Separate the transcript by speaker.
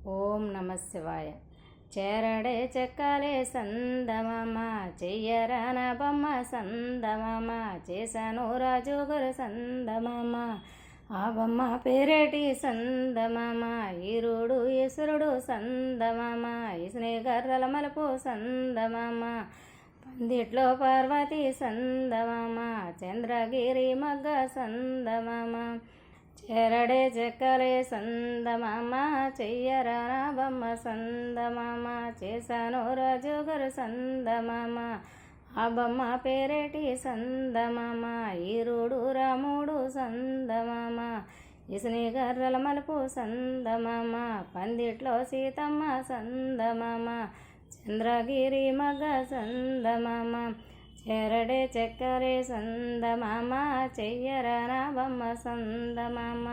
Speaker 1: ఓం నమ శివాయ. చేరడే చెక్కలే సందమామ, చెయ్యరాన బొమ్మ సందమామ, చేశాను రాజుగురు సందమామ, ఆ బొమ్మ పేరేటి సందమామ, ఈరుడు ఈశ్వరుడు సందమామ, ఇసుని గర్రల మలుపు సందమామ, పందిట్లో పార్వతి సందమామ, చంద్రగిరి మగ్గ సందమామ, చేరడే చెక్కలే సందమామ, చెయ్యరాన బొమ్మ సందమామ, చేశాను రాజుగారు సందమామ, ఆ బొమ్మ పేరేటి సందమామ, ఈరుడు రాముడు సందమామ, ఇసుని గర్రల మలుపు సందమామ, పందిట్లో సీతమ్మ సందమామ, చంద్రగిరి మగ సందమామ, చేరడే చెక్కలే సందమామ, చెయ్యరాన బొమ్మ సందమామ.